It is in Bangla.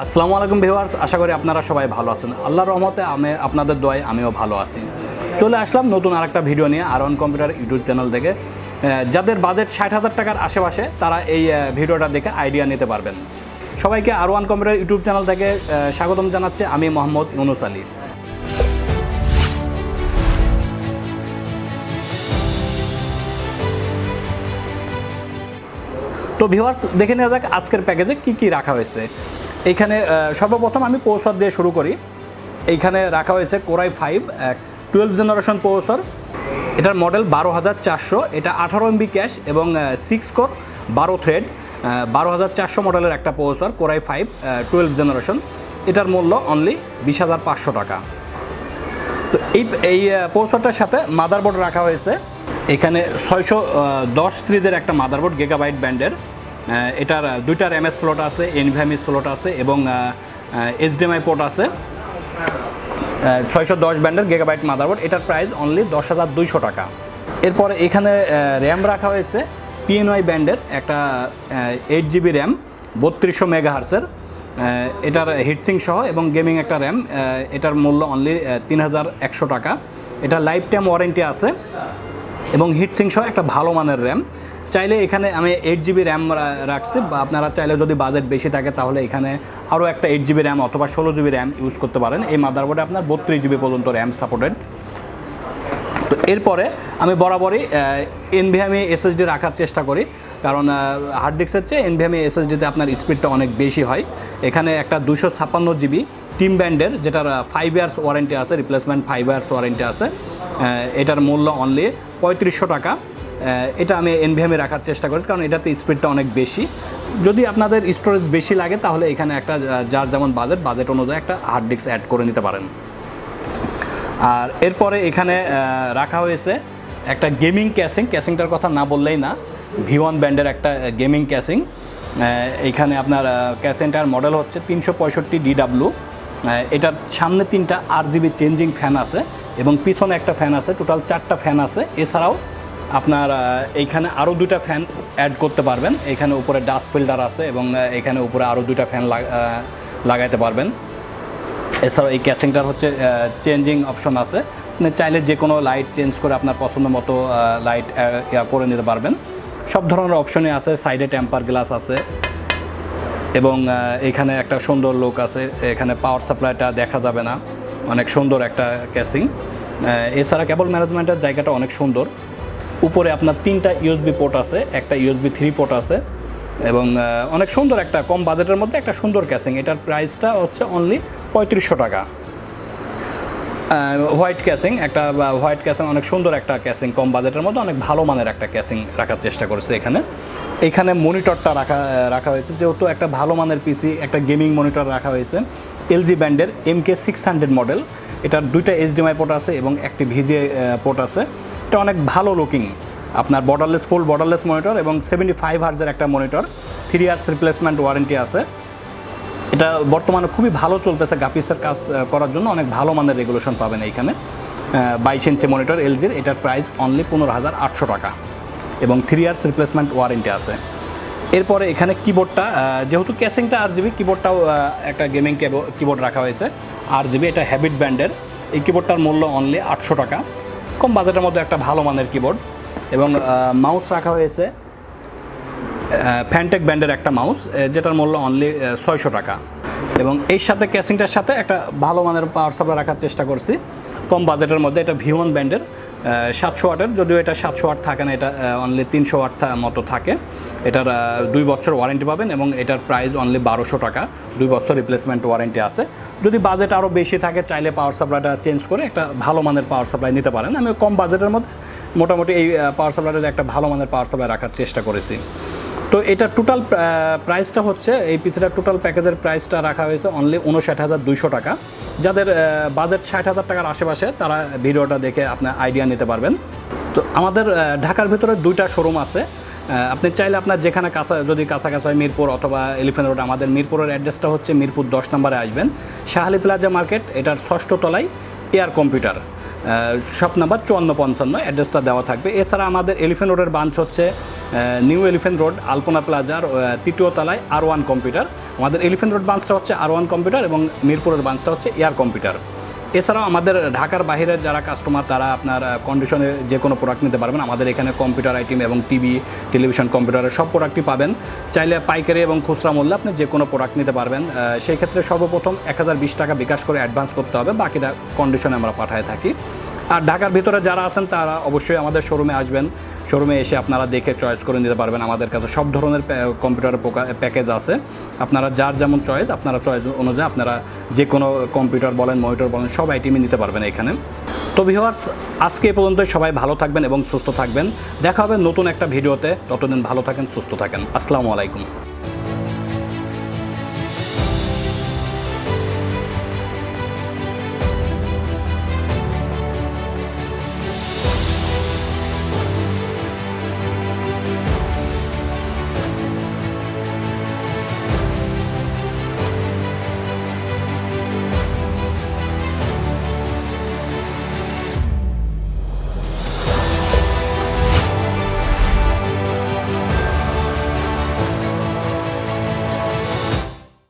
আসসালামু আলাইকুম ভিউয়ার্স, আশা করি আপনারা সবাই ভালো আছেন। আল্লাহর রহমতে আপনাদের দোয়ায় আমিও ভালো আছি। চলে আসলাম নতুন আরেকটা ভিডিও নিয়ে আর ওয়ান কম্পিউটার ইউটিউব চ্যানেল থেকে। যাদের বাজেট 60,000 টাকার আশেপাশে তারা এই ভিডিওটা দেখে আইডিয়া নিতে পারবেন। সবাইকে আর ওয়ান কম্পিউটার ইউটিউব চ্যানেল থেকে স্বাগতম জানাচ্ছি আমি মোহাম্মদ ইউনুস আলী। তো ভিউয়ার্স, দেখে নেওয়া যাক আজকের প্যাকেজে কি কি রাখা হয়েছে। এইখানে সর্বপ্রথম আমি প্রসেসর দিয়ে শুরু করি। এইখানে রাখা হয়েছে কোরাই 5 12 জেনারেশন প্রসেসর। এটার মডেল 12400, এটা 18 MB ক্যাশ এবং 6 কোর 12 থ্রেড 12400 মডেলের একটা প্রসেসর কোরাই 5 12 জেনারেশন। এটার মূল্য অনলি 20,500 টাকা। তো এই প্রসেসরটার সাথে মাদারবোর্ড রাখা হয়েছে। এখানে 610 সিরিজের একটা মাদারবোর্ড গিগাবাইট ব্র্যান্ডের। এটার দুইটা র্যামএস স্লট আছে, এনভিএমই স্লট আছে এবং এইচডিএমআই পোর্ট আছে। 610 ব্র্যান্ডের গিগাবাইট মাদারবোর্ড, এটার প্রাইস অনলি 10,200 টাকা। এরপরে এখানে র্যাম রাখা হয়েছে পিএনওয়াই ব্র্যান্ডের একটা 8GB র্যাম 3200 মেগাহার্সের। এটার হিটসিং সহ এবং গেমিং একটা র্যাম। এটার মূল্য অনলি 3,100 টাকা। এটা লাইফ টাইম ওয়ারেন্টি আছে এবং হিটসিং সহ একটা ভালো মানের র্যাম। চাইলে এখানে আমি 8GB র্যাম রাখছি, বা আপনারা চাইলে যদি বাজেট বেশি থাকে তাহলে এখানে আরও একটা 8GB র্যাম অথবা 16GB র্যাম ইউজ করতে পারেন। এই মাদারবোর্ডে আপনার 32GB পর্যন্ত র্যাম সাপোর্টেড। তো এরপরে আমি বরাবরই এনভিএমই এসএসডি রাখার চেষ্টা করি, কারণ হার্ড ডিস্কের চেয়ে এনভিএমই এসএসডিতে আপনার স্পিডটা অনেক বেশি হয়। এখানে একটা 256GB টিম ব্যান্ডের, যেটার 5 ইয়ার্স ওয়ারেন্টি আছে, রিপ্লেসমেন্ট 5 ইয়ার্স ওয়ারেন্টি আছে। এটার মূল্য অনলি 3500 টাকা। এটা আমি এনভিএমে রাখার চেষ্টা করি, কারণ এটাতে স্পিডটা অনেক বেশি। যদি আপনাদের স্টোরেজ বেশি লাগে তাহলে এখানে একটা যার যেমন বাজেট অনুযায়ী একটা হার্ড ডিস্ক অ্যাড করে নিতে পারেন। আর এরপরে এখানে রাখা হয়েছে একটা গেমিং ক্যাসিংটার কথা না বললেই না, V1 ব্র্যান্ডের একটা গেমিং ক্যাসিং। এইখানে আপনার ক্যাসিংটার মডেল হচ্ছে 365DW। এটার সামনে 3টা RGB চেঞ্জিং ফ্যান আছে এবং পিছনে একটা ফ্যান আছে, টোটাল 4টা ফ্যান আছে। এছাড়াও আপনার এইখানে আরও 2টা ফ্যান অ্যাড করতে পারবেন। এখানে উপরে ডাস্ট ফিল্টার আছে এবং এখানে উপরে আরও 2টা ফ্যান লাগাইতে পারবেন। এছাড়াও এই ক্যাসিংটার হচ্ছে চেঞ্জিং অপশন আছে, চাইলে যে কোনো লাইট চেঞ্জ করে আপনার পছন্দ মতো লাইট করে নিতে পারবেন। সব ধরনের অপশনই আছে। সাইডে টেম্পার গ্লাস আছে এবং এখানে একটা সুন্দর লুক আছে। এখানে পাওয়ার সাপ্লাইটা দেখা যাবে না, অনেক সুন্দর একটা ক্যাসিং। এছাড়া কেবল ম্যানেজমেন্টের জায়গাটা অনেক সুন্দর। উপরে আপনার 3টা USB পোর্ট আছে, একটা USB 3 পোর্ট আছে এবং অনেক সুন্দর একটা কম বাজেটের মধ্যে একটা সুন্দর ক্যাসিং। এটার প্রাইসটা হচ্ছে অনলি 3500 টাকা। হোয়াইট ক্যাসিং অনেক সুন্দর একটা ক্যাসিং, কম বাজেটের মধ্যে অনেক ভালো মানের একটা ক্যাসিং রাখার চেষ্টা করেছে। এখানে মনিটরটা রাখা হয়েছে, যেহেতু একটা ভালো মানের পিসি, একটা গেমিং মনিটর রাখা হয়েছে। LG ব্র্যান্ডের MK600 মডেল। এটার 2টা HDMI পোর্ট আছে এবং একটি VGA পোর্ট আছে। এটা অনেক ভালো লুকিং, আপনার ফুল বর্ডারলেস মনিটর এবং 75 হার্জের একটা মনিটর। 3 ইয়ার্স রিপ্লেসমেন্ট ওয়ারেন্টি আছে। এটা বর্তমানে খুবই ভালো চলতেছে, গ্রাফিক্সের কাজ করার জন্য অনেক ভালো মানের রেগুলেশন পাবেন এইখানে। 22 ইঞ্চি মনিটর LGর। এটার প্রাইস অনলি 15,800 টাকা এবং 3 ইয়ার্স রিপ্লেসমেন্ট ওয়ারেন্টি আছে। এরপরে এখানে কিবোর্ডটা, যেহেতু ক্যাসিংটা RGB, কিবোর্ডটাও একটা গেমিং কিবোর্ড রাখা হয়েছে RGB। এটা হ্যাবিট ব্র্যান্ডের। এই কিবোর্ডটার মূল্য অনলি 800 টাকা, কম বাজেটের মধ্যে একটা ভালো মানের কিবোর্ড। এবং মাউস রাখা হয়েছে ফ্যানটেক ব্র্যান্ডের একটা মাউস, যেটার মূল্য অনলি 600 টাকা। এবং এই সাথে ক্যাসিংটার সাথে একটা ভালো মানের পাওয়ার সাপ্লাই রাখার চেষ্টা করছি কম বাজেটের মধ্যে। এটা V1 ব্র্যান্ডের 700 ওয়াটের, যদিও এটা 700 ওয়াট থাকে না, এটা অনলি 300 ওয়াট মতো থাকে। এটার 2 বছর ওয়ারেন্টি পাবেন এবং এটার প্রাইস অনলি 1200 টাকা। 2 বছর রিপ্লেসমেন্ট ওয়ারেন্টি আছে। যদি বাজেট আরও বেশি থাকে চাইলে পাওয়ার সাপ্লাইটা চেঞ্জ করে একটা ভালো মানের পাওয়ার সাপ্লাই নিতে পারেন। আমি কম বাজেটের মধ্যে মোটামুটি এই পাওয়ার সাপ্লাইটা একটা ভালো মানের পাওয়ার সাপ্লাই রাখার চেষ্টা করেছি। তো এটা টোটাল প্রাইসটা হচ্ছে, এই পিসিটার টোটাল প্যাকেজের প্রাইসটা রাখা হয়েছে অনলি 59,200 টাকা। যাদের বাজেট 60,000 টাকার আশেপাশে তারা ভিডিওটা দেখে আপনার আইডিয়া নিতে পারবেন। তো আমাদের ঢাকার ভিতরে 2টা শোরুম আছে। আপনি চাইলে আপনার যেখানে যদি কাছাকাছি হয়, মিরপুর অথবা এলিফ্যান্ট রোড। আমাদের মিরপুরের অ্যাড্রেসটা হচ্ছে মিরপুর 10 নম্বরে আসবেন, শাহ আলী প্লাজা মার্কেট। এটার 6ষ্ঠ তলায় এয়ার কম্পিউটার। শপ নাম্বার 5455, অ্যাড্রেসটা দেওয়া থাকবে। এছাড়া আমাদের এলিফ্যান্ট রোডের ব্রাঞ্চ হচ্ছে নিউ এলিফ্যান্ট রোড আলপনা প্লাজার 3য় তলায় R1 কম্পিউটার। আমাদের এলিফ্যান্ট রোড ব্রাঞ্চটা হচ্ছে R1 কম্পিউটার এবং মিরপুরের ব্রাঞ্চটা হচ্ছে এয়ার কম্পিউটার। এছাড়াও আমাদের ঢাকার বাইরের যারা কাস্টমার তারা আপনার কন্ডিশনে যে কোনো প্রোডাক্ট নিতে পারবেন। আমাদের এখানে কম্পিউটার আইটেম এবং টিভি, টেলিভিশন, কম্পিউটারের সব প্রোডাক্টই পাবেন। চাইলে পাইকারি এবং খুচরা মূল্যে আপনি যে কোনো প্রোডাক্ট নিতে পারবেন। সেই ক্ষেত্রে সর্বপ্রথম 1020 টাকা বিকাশ করে অ্যাডভান্স করতে হবে, বাকিটা কন্ডিশনে আমরা পাঠায় থাকি। আর ঢাকার ভিতরে যারা আছেন তারা অবশ্যই আমাদের শোরুমে আসবেন। শোরুমে এসে আপনারা দেখে চয়েস করে নিতে পারবেন। আমাদের কাছে সব ধরনের কম্পিউটারের প্যাকেজ আছে। আপনারা যার যেমন চয়েস, আপনারা চয়েস অনুযায়ী আপনারা যে কোনো কম্পিউটার বলেন, মনিটর বলেন, সব আইটেমই নিতে পারবেন এখানে। তো ভিউয়ার্স, আজকে এই পর্যন্তই। সবাই ভালো থাকবেন এবং সুস্থ থাকবেন। দেখা হবে নতুন একটা ভিডিওতে। ততদিন ভালো থাকেন, সুস্থ থাকেন। আসসালামু আলাইকুম।